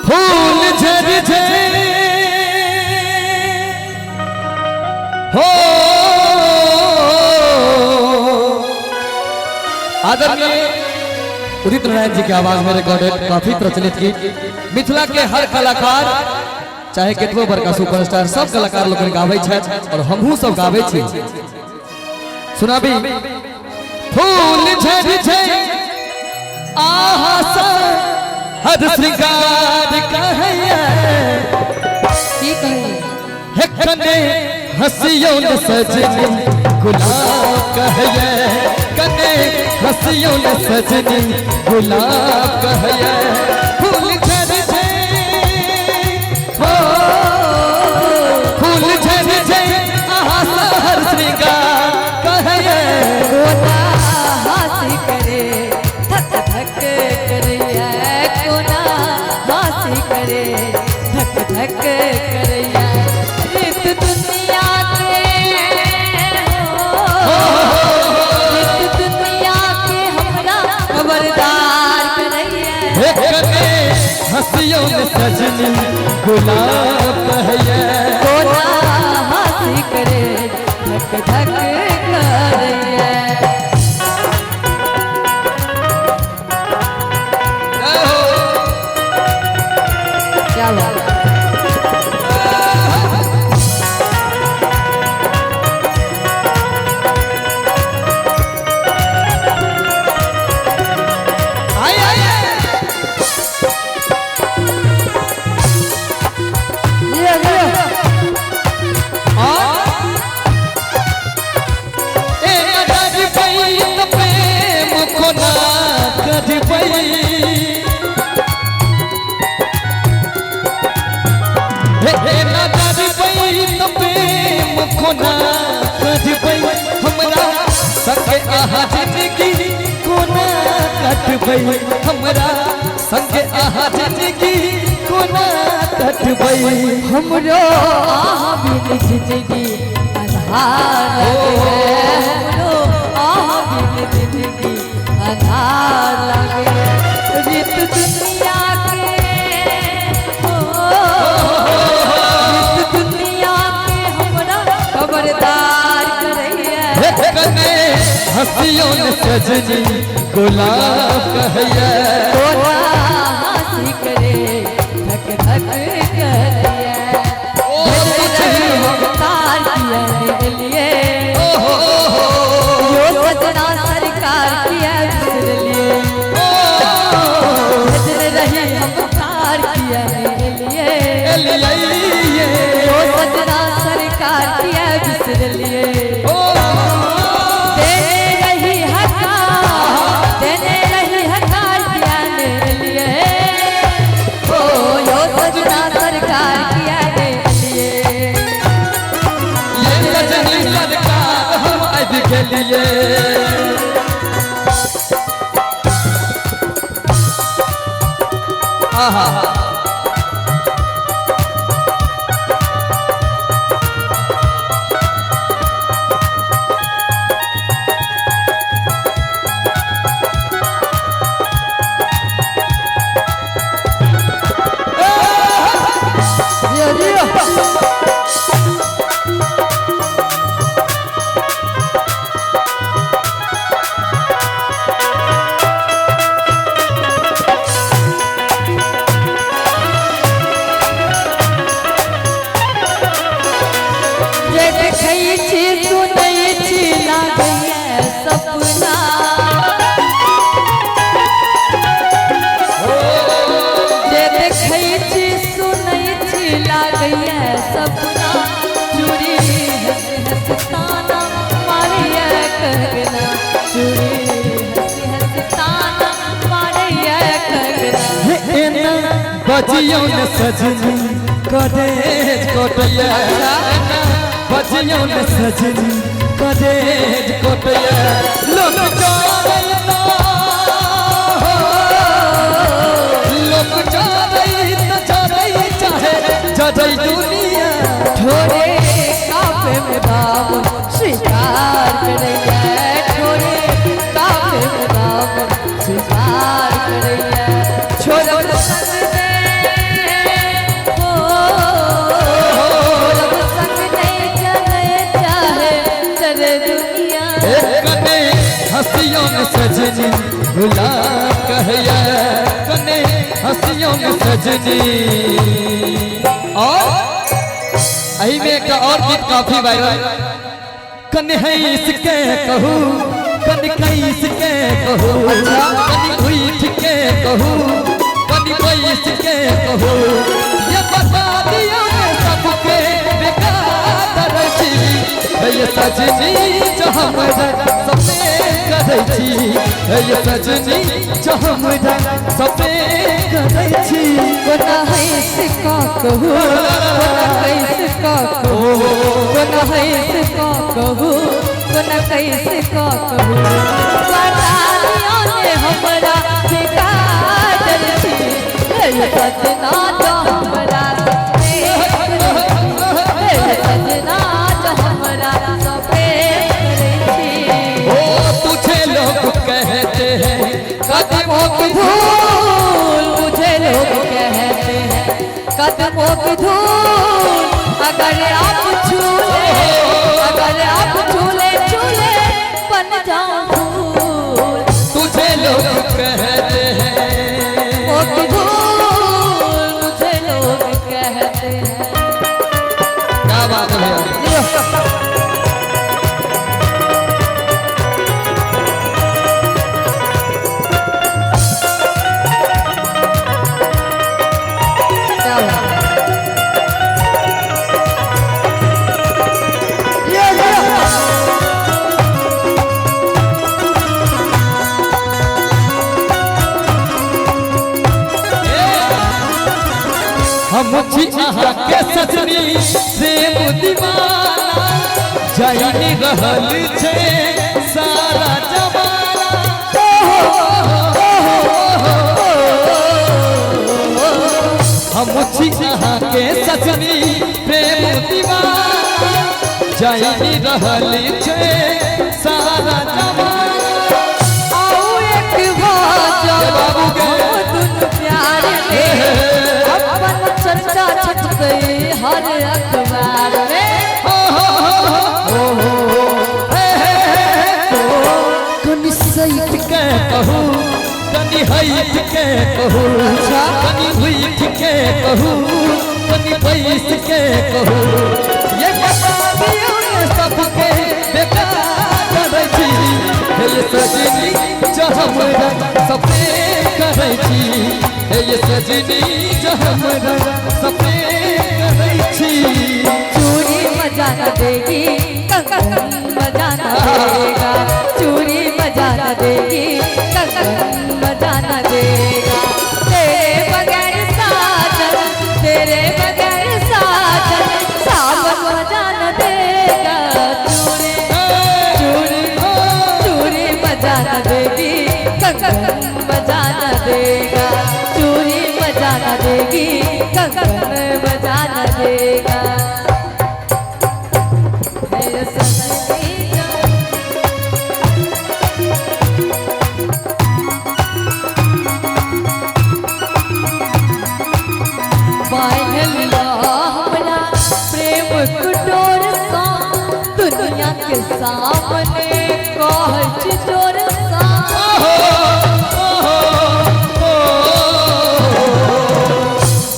फूल झर झर हो आदरणीय उदित नारायण जी की आवाज में रिकॉर्डेड काफी प्रचलित गीत मिथिला के हर कलाकार चाहे कितनो बड़का सुपरस्टार सब कलाकार लोग गावे छथि और हमहू सब गावे छी। सुनाबी फूल झर झर आहा सा हर श्रृंगार कहैया की कही हे कने हसियों न सजनी गुलाब कहैया कने हसियों न सजनी गुलाब कहैया फूल झर झर हो फूल झर झर आहा सा हर श्रृंगार कहैया कोना हासी करे धक धक करे कोना हासी करे धक धक करे रित दुनिया के रित दुनिया के हमरा खबरदार करैया कने हसियों न सजनी गुलाब कहैया कोना हासी करे धक धक करैया क्या बात हमरा संगे आहा जिंदगी कोना कटबै हमरा संगे आहा जिंदगी कोना कटबै हमरो आहा बिन जिंदगी अंधार लगे हमरो आहा बिन जिंदगी अंधार लगे रित दुनिया के रित दुनिया के हमरा खबरदार करैया कने हसियों न सजनी गुलाब कहैया कोना हासी करे धक धक करैया तार किया मेरे लिए यो सजना सरकार किया मेरे लिए सजन रही हम तार किया मेरे लिए यो सजना सरकार किया मेरे लिए तेने रही हकार किया मेरे लिए ओ यो सजना सरकार किया मेरे लिए ये सजनी सरकार हम आज के लिए आहा सपना चूड़ी हंसताना मारिया कंगना चूड़ी हंसताना मारिया कंगना बजियों न सजनी कदेज कोटैया बजियों न सजनी कदेज कोटैया लोग जारैला लोग जारैला चाहे जजई दुनिया थोड़े काफे में बाबू स्वीकार करे भूला कहया कने हंसियों में सजनी। और अही में एक और गीत काफी वायरल, कने है इसके कहू कने कैस के कहू, कने उठ के कहू कने बैस के कहू, ये बता दियो मैं सबके बेकार छी। ये सजनी जो हमरा सपने करे छी, ये सजनी जो हमरा सपने करे छी। कोना है इसका कहू कोना कैसे का कहू, कोना है इसका कहू कोना कैसे का कहू, बता दियो ने हमरा बेकार छी। ये सजना जो हमरा सपने करे, सजना जो हमरा सपने करे छी। ओ तुझे लोग कहते हैं कदमों की धूल, मुझे लोग कहते हैं कदमों की धूल, अगर आप छूले छूले बन जाऊं फूल। तुझे लोग कहते हैं ओ की धूल, मुझे लोग कहते हैं। क्या बात है भैया। हम छी अहाँ के सजनी प्रेम दीवाना, जाई रहल छे सारा जमाना। हम छी अहाँ के सजनी प्रेम दीवाना, जाई रहल छे सारा जमाना। आओ एक बार बाबू के दुन प्यार में अपन चर्चा छप गई हर अखबार में। कनी सैठ के कहू कनी हैठ के कहू, कनी उठ के कहू कनी बैस के कहू, ये बता दियो ने सबके बेकार करे छी। ये सजनी जो हमरा सपने करे छी, ये सजनी जो हमरा सपने करे छी। चूड़ी मजा न देगी कंगन मजा न देगा, चूड़ी मजा न देगी कंगन मजा न देगा। तेरे बगैर साजन, तेरे बगैर साजन सावन मजा न देगा। चूड़ी चूड़ी चूड़ी मजा न देगी कंगन मजा न देगा, चूड़ी मजा न देगी कंगन मजा न देगा। मेरे सजनी बांधलिया हमरा प्रेम कुटोर सा, दुनिया के सामने कहच जोर सा।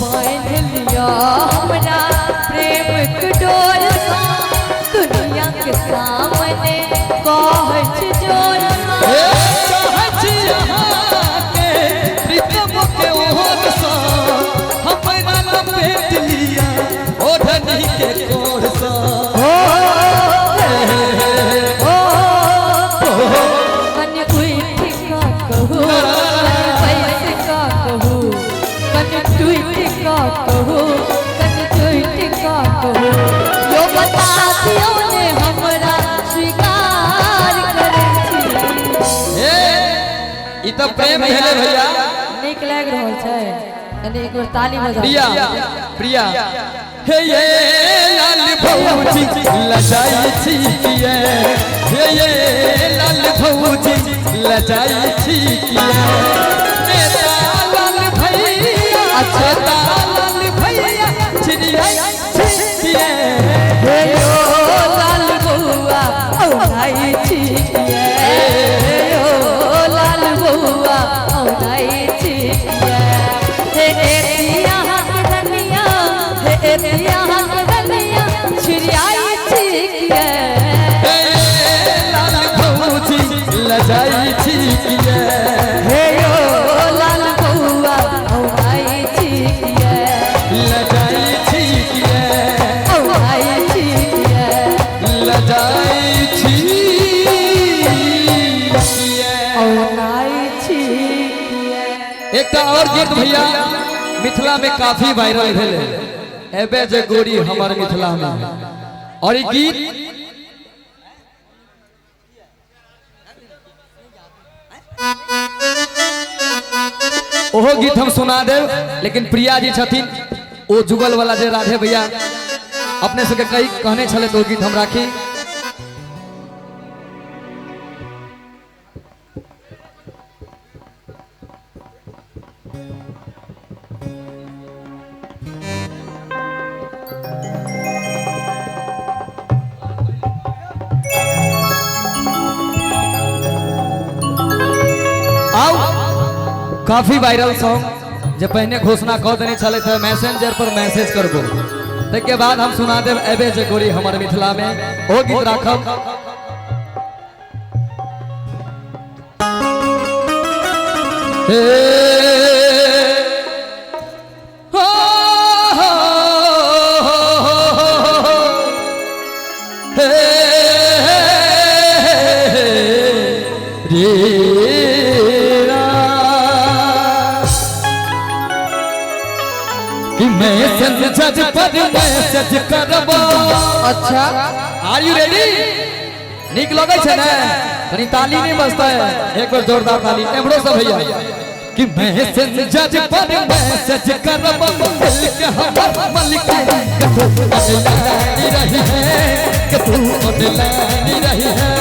बांधलिया हमरा प्रेम कुटोर सा, दुनिया के सामने कहच जोर सा। कने उठ का कहू कने बैस का कहू, कने टूट का कहू कने टूट का कहू, यो बता दियो ने हमरा स्वीकार करे छी। ई तो प्रेम भेले भैया। नीक लाग रहल छै, कने एक बार ताली बजाओ। प्रिया प्रिया हे ये लाल भौजी लजाई छी किए, हे ये लाल भौजी लजाई छी किए। मेरा लाल भैया अच्छा लाल भैया चिड़िया छी किए, हे यो लाल बउआ औ भाई छी किए, हे यो लाल बउआ छिकिए लाल भौजी लजाई छिकिए हे यो लाल बउआ औराई छिकिए लजाई छिकिए औराई छिकिए लजाई छिकिए औराई छिकिए। एक और गीत भैया मिथिला में काफी वायरल भेले एबे जे गोरी हमार मिथिला में और ई गीत ओहो गीत हम सुना देव लेकिन प्रिया जी छथिन ओ जुगल वाला जे राधे भैया अपने से कई कहने छले तो गीत हम राखी। काफी वायरल सॉन्ग जब पहले घोषणा कह देने चले थे मैसेंजर पर मैसेज कर दो के बाद हम सुना देव एबे जे गोरी हमारे मिथिला में ओ गीत राखब। मैसेज पर मैसेज करबो। अच्छा आर यू रेडी? निक लगे छे ना तनी ताली नहीं बजता है एक बार जोरदार ताली एमरो सब भैया कि मैसेज पर मैसेज करबो दिल के हमर मलिक के तू ऑनलाइन रही है कि तू ऑनलाइन रही है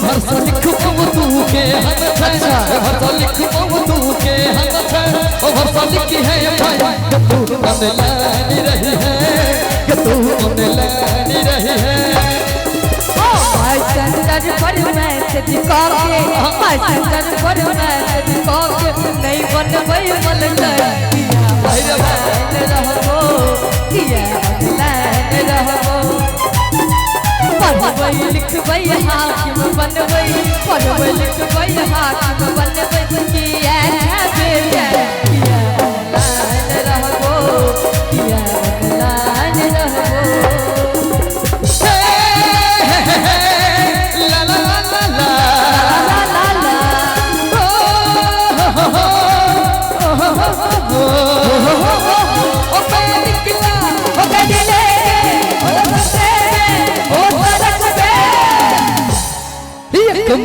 भरसा लिखबो तू के हम अच्छा भरसा लिखबो तू के हम अच्छा ओ भरसा लिखी है भाई कि तू ऑनलाइन रही है कि तू ऑनलाइन रही है मैसेंजर पर मैसेज करके मैसेंजर पर मैसेज करके नहीं बनबै मलक किया ऑनलाइन रहबो किया ऑनलाइन रहबो पढ़बै लिखबै हाकिम बनबै पढ़बै लिखबै हाकिम बनबै किया बेटा किया ऑनलाइन रहबो किया ऑनलाइन रहबो।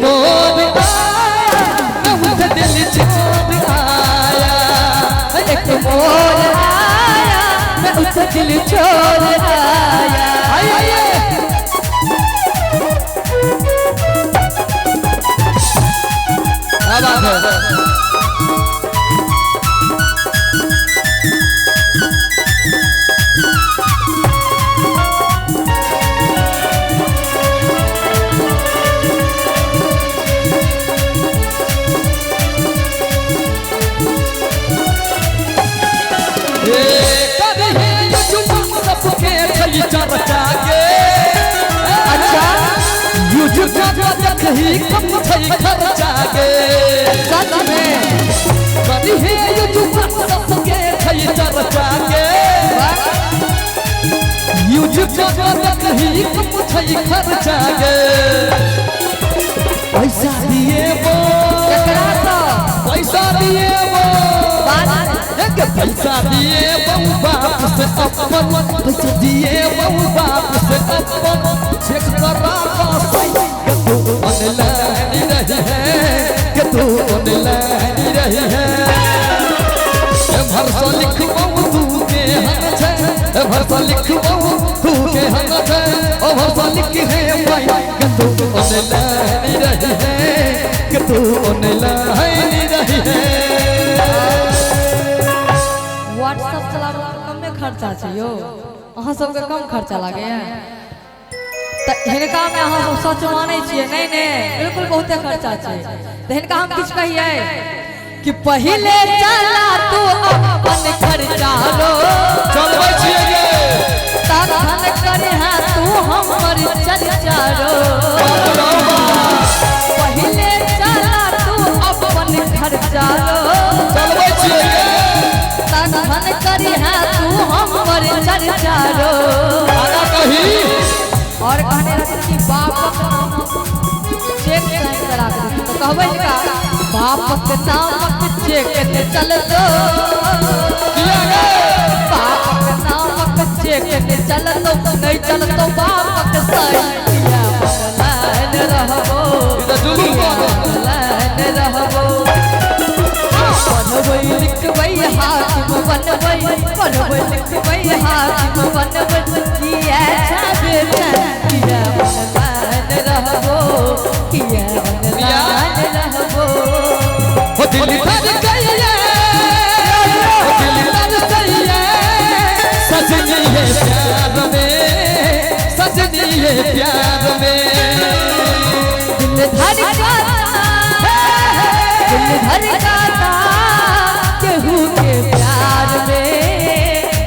मोर आया दिल छोड़ आया एक मोर आया मैं उस दिल छोड़ आया। क्या बात है चर्चा के अच्छा यूट्यूब पर देखही कम थई खर्चा के सच में कदी है यूट्यूब पर सबके थई चर्चा के यूट्यूब पर देखही कम थई खर्चा के पैसा दिए वो केकरा तो पैसा दिए वो पैसा दिए बहु बाप से अपन पैसा दिए बहु बाप से अपन चेक करा कि तू ऑनलाइन रही है कि तू ऑनलाइन रही है भरसा लिखबो तू के हम छे भरसा लिखबो तू के हम छे ओ भरसा लिख है भाई कि तू ऑनलाइन रही है कि तू ऑनलाइन रही है। व्हाट्सएप चलाबे कम में खर्चा छै यो अहाँ सबके कम खर्चा लागे त हिनका में अहाँ सब सच मानै छियै नहीं नहीं बिल्कुल बहुते खर्चा छै त हिनका हम किछ कहिए कि पहिले चला तू अपन खर्चा लो चलबै छियै गे तखन करे हां तू चर्चारो पहले चला तू अपन खर्चारो चलबै छियै तखन करी है तू हमर चर्चारो आगा कही और कहने लगे कि बाप चेक करा दे तो कहबै का बाप के नाम चेक चल दो किया गे बाप के नाम चेक चल दो नहीं चल तो बाप के सैया लाइन रहबो लाइन रहबो पढ़बै लिखबै हाकिम बनबै पढ़बै लिखबै हाकिम बनबै किया छाबे किया लाइन रहबो किया लाइन रहबो हो दिल धर गइया हो दिल धर गइया सजनी है प्यार में सजनी है प्यार में दिल धर गाता केहू के प्यार में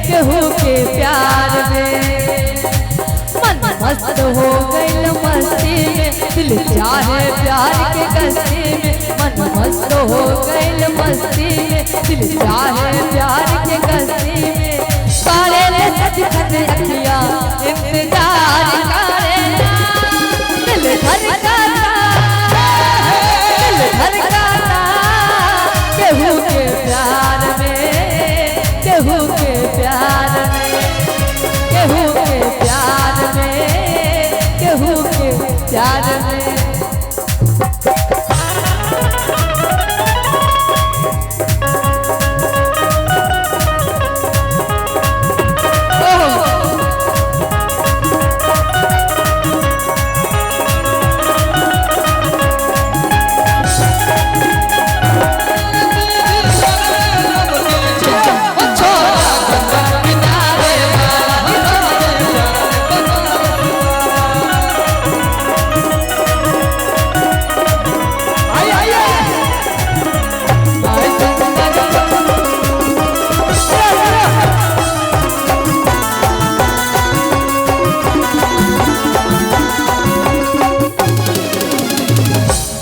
केहू के प्यार में मन मस्त हो गइल मस्ती में दिल चाहे प्यार के कस्ती में मन मस्त हो गइल मस्ती में दिल चाहे प्यार के कस्ती में सारे ले सजन अखियां इंतजार करे दिल धड़काता केहू के प्यार में केहू के प्यार में केहू के प्यार में केहू के प्यार में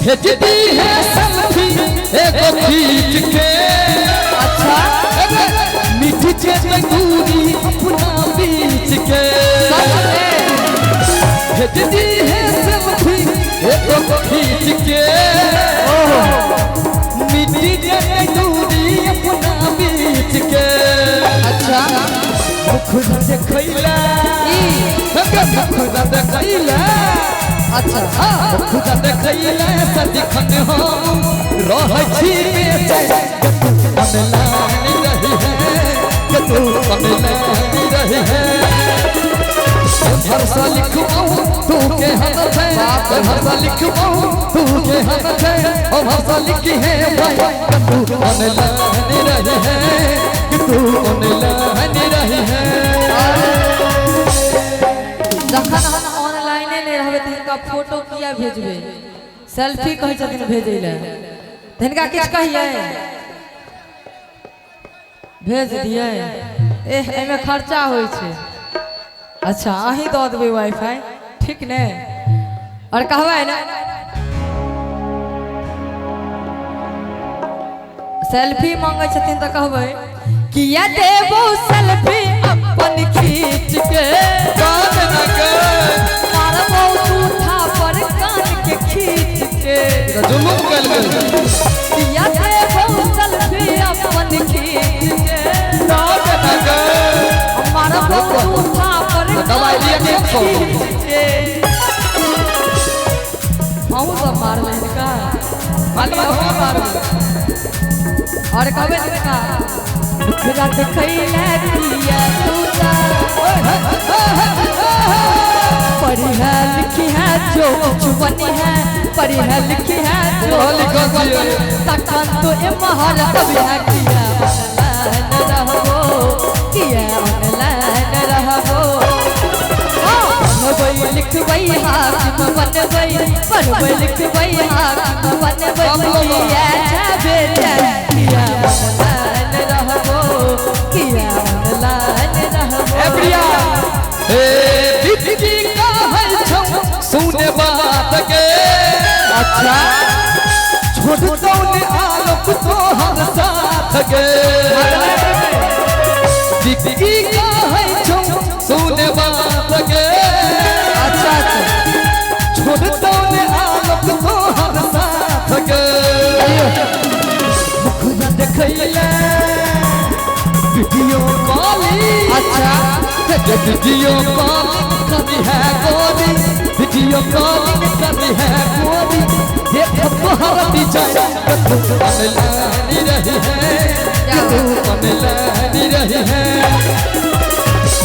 भेजती है सेल्फी एगो खींच के अच्छा मीठी चेत दूरी अपना बीच के भेजती है सेल्फी एगो खींच के मीठी चेत दूरी अपना बीच के अच्छा खुद देखैला खुद देखैला अच्छा खुद देखैला सदिखन हम रहै छी बेचैन ऑनलाइन रही है कि तू ऑनलाइन रही है भरसा लिखवाऊं तू के हाथ है भरसा लिखवाऊं तू के हाथ है ओ भरसा लिखी है भाई कि तू ऑनलाइन रही है कि तू ऑनलाइन रही है जखन हम ऑनलाइने नहीं रहबे त इनका फोटो किया भेजबे सेल्फी कहै छथिन भेजै ले त इनका किछ कहिए भेज दिए एमे खर्चा होई छै अच्छा अहीं दऽ देबै वाईफाई ठीक ने और कहबै ना सेल्फी मांगै छथिन त कहबै किया देबो सेल्फी अपन खींच के कान न के मारबो झूठा पर कान के खींच के जुलूम कर गेल किया देबो सेल्फी अपन खींच के कान न के मारबो झूठा पर दवाई लिए के खींच के हम सब मार ले का मालवा हो मार और कहबे का खुदा देखैला किया तूता पढ़ी है लिखी है जो कुछ बनी है पढ़ी है लिखी है जो तखन तो ए महल कभी है किया ऑनलाइन रहबो किया ऑनलाइन रहबो पढ़बै लिखबै हाकिम बनबै पढ़बै लिखबै हाकिम बनबै किया छबे किया ऑनलाइन रहबो किया ऑनलाइन रहबो ए प्रिया ए दीदी का है छौ छोड़ता ने आलोक तो हर साथ गे दीदी का है छो सुने बात गे अच्छा छोड़ता ने आलोक तो हर साथ गे खुदा देखैले वीडियो कॉलिंग अच्छा वीडियो कॉलिंग करनी है गोरी वीडियो कॉलिंग करनी है गोरी ये तुम्हारा डिजाइन तू बनलानी रही है तू बनलानी रही है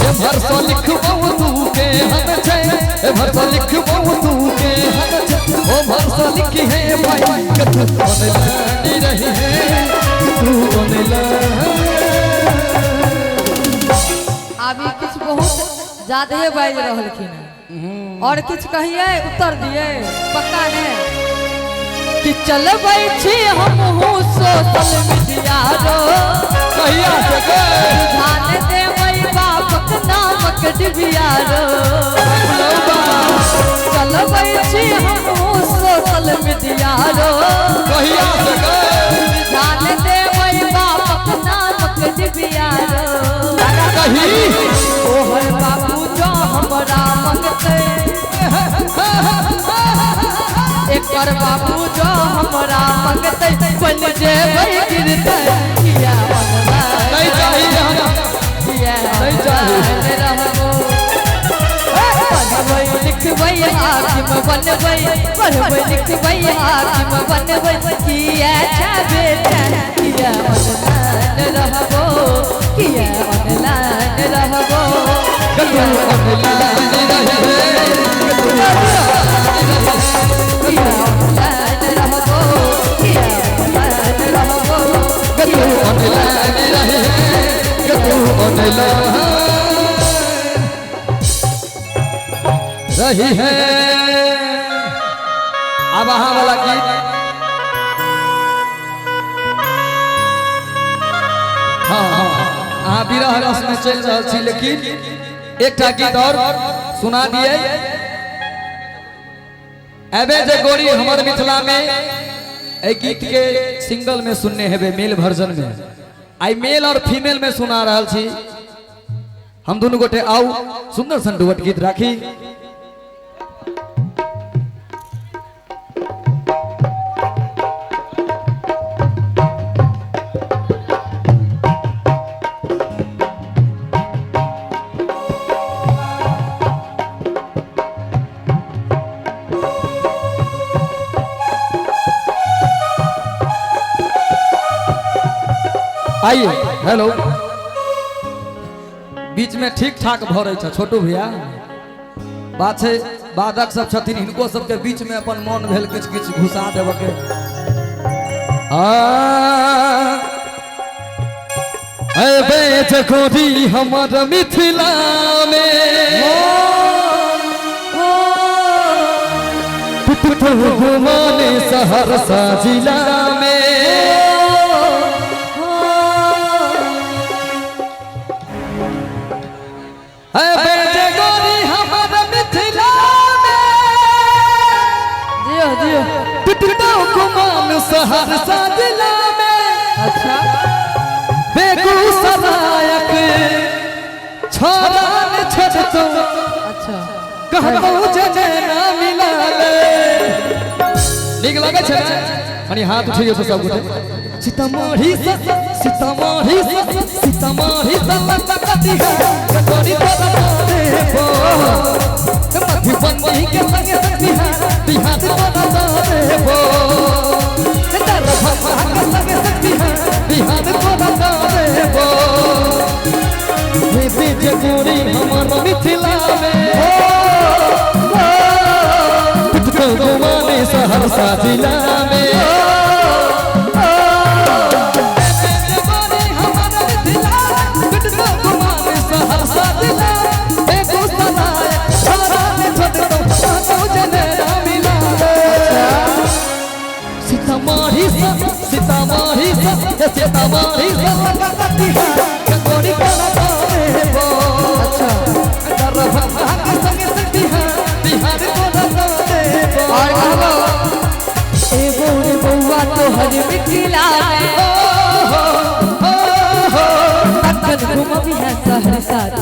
ये भरसा लिखवाऊं तू के हम छे ये भरसा लिखवाऊं तू के हम छे ओ भरसा लिखी है भाई तू बनलानी रही है तू बनलानी अभी कुछ बहुत ज्यादा बाज रहलखिन और कुछ कहिए उत्तर दिए पक्का ने कि चल बैठी हम हूँ सोशल मीडिया रो कहिया से ध्यान दे मई बापक नामक डिबिया रो चल बैठी हम हूँ सोशल मीडिया रो कहिया से ध्यान दे मई बापक नामक डिबिया रो कही ओहर बाबू जो हमरा मंगते एकर बाबू जो हमरा मंगते बन जेबै गिरते किया बनवा नहीं चाहिए किया नहीं चाहिए रहबो पढ़बै लिखबै हाकिम बनबै पढ़बै लिखबै हाकिम बनबै किया छबे किया बनलान रहबो किया बनलान रहबो कतू बनलानी रहे किया बनलान रहबो किया बनलान रहबो कतू बनलानी रहे कतू बनला रही है अब वहाँ वाला गीत हाँ हाँ विरह रस में चल रहा थी लेकिन एक गीत और सुना दिए एबे जे गोरी हमर मिथिला में ए गीत के सिंगल में सुनने हेबे मेल वर्जन में आई मेल और फीमेल में सुना रहा छी हम दोनों गोटे आओ सुंदर सन डुअट गीत राखी आइए हेलो बीच में ठीक ठाक भ रही छोटू भैया बात है बादक सब छथिन इनको सबके बीच में अपन मन भेल किछ किछ घुसा देव के बेचकोरी हमर मिथिला में घुमाने सहरसा जिला में सहरसा जिला में अच्छा बेगूसराय के छोरा ने छड़तो अच्छा कहतो जने ना मिला ले निक लागे छै अनि हाथ उठियो तो सब गोटे सीतामढ़ी से कटी है कटोरी तोरा देबो मधुबनी के संगे सकती है बिहार तोरा देबो बिहार को बता देबो ये बेजगोरी हमर मिथिला में तुझको घुमाने सहरसा जिला में बेजगोरी हमर मिथिला तुझको घुमाने सहरसा जिला बेगूसराय छोरा ने छोड़ दो जने ना मिला सीतामढ़ी कटी है कटोरी तोरा देबो अच्छा दरभंगा के संगे सकती है बिहार को देबो और कहबो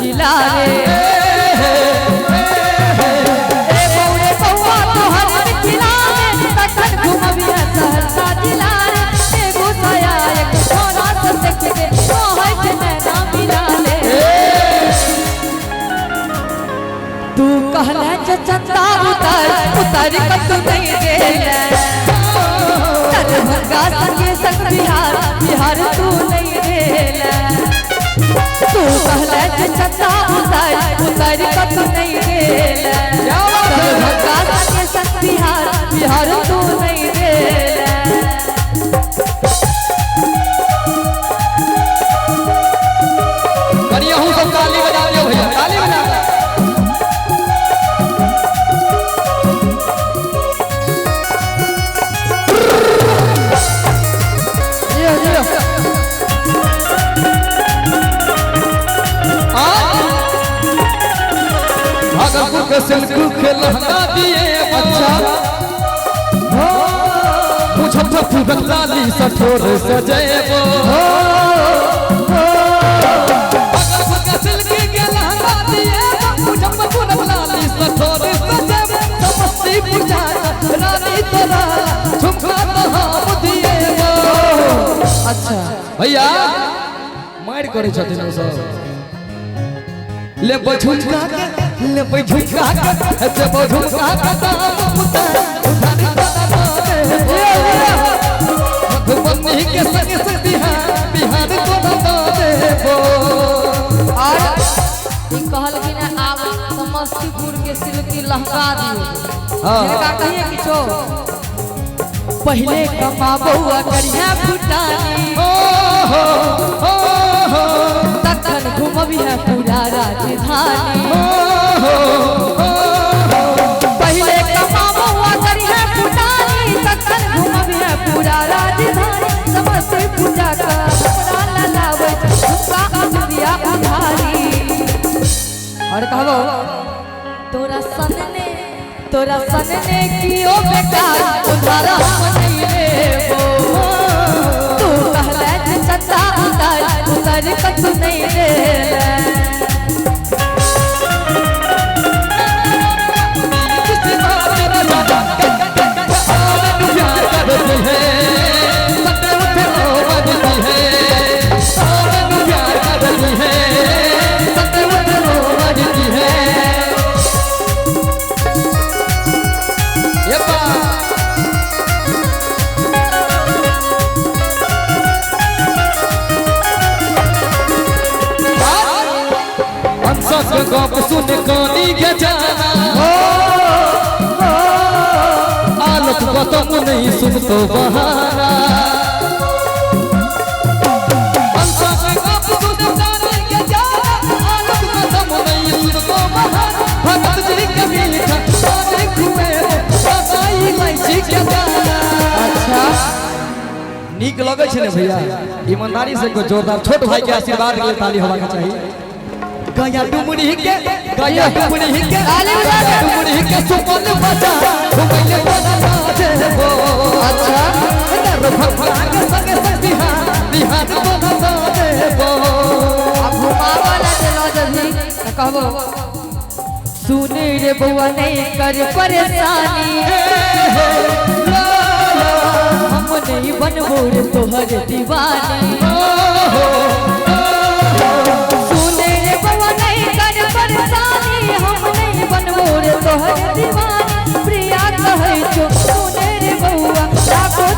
जिला रे ए बौरे बौआ तोहर मिथिला रे तखन घुमबिया सहरसा जिला रे एगो साया एक छोरा से देख के कहै छै नैना मिला ले तू कहला जे चंदा उतर कत नहीं देला दरभंगा संगे संग बिहार तू नहीं देला तू कहला जे चंदा उतर कत नहीं देला दरभंगा संगे संग बिहार तू नहीं देला बढ़िया हूँ सब ताली बजा दियो भैया ताली बजा भागलपुर के सिल्क के लहंगा दिए अच्छा मुजफ्फरपुर लाली सठोर सजेबो भागलपुर के सिल्क के लहंगा दिए मुजफ्फरपुर लाली सठोर सजेबो समस्तीपुर जाकर रानी तोरा झुमका तो हम दिएबो अच्छा भैया मार करे छथिन ओ सब ले झुमका के ले झुमका के जे झुमका के दाम उतार मधुबनी के संग से बिहार को बता देबो और ई कहल कि ना आब समस्तीपुर के सिल्की लहंगा दियो का कहिए किछो पहले कमाबौआ करिया फुटानी तखन घुमबिया पूरा राजधानी पहले कमाबौआ करिया फुटानी तखन घुमबिया पूरा राजधानी समस्तीपुर जाकर अपना ललावे झुमका अंबिया उधारी और कहबो तोरा सनने कियो बेकार उधार हम नहीं लेबो तू कहला जे चंदा उतर कत नहीं देला गप सुन कानी के जाना आलोक गौतम नहीं सुनतो बहाना गप सुन कानी के जाना आलोक गौतम नहीं सुनतो बहाना भगत जी के मीठा सोने खुए बताई लैची के जाना अच्छा नीक लगे छे ने भैया ईमानदारी से को जोरदार छोट भाई के आशीर्वाद के लिए ताली होना चाहिए गया डुमरी के ताली बजा डुमरी के सुपन बजा घुमैले बना देबो अच्छा दरभंगा के संगे बिहार बना देबो अब घुमावाला चलो जल्दी कहबो सुन रे बउआ नहीं कर परेशानी हम नहीं बनबो रे तोहर दीवानी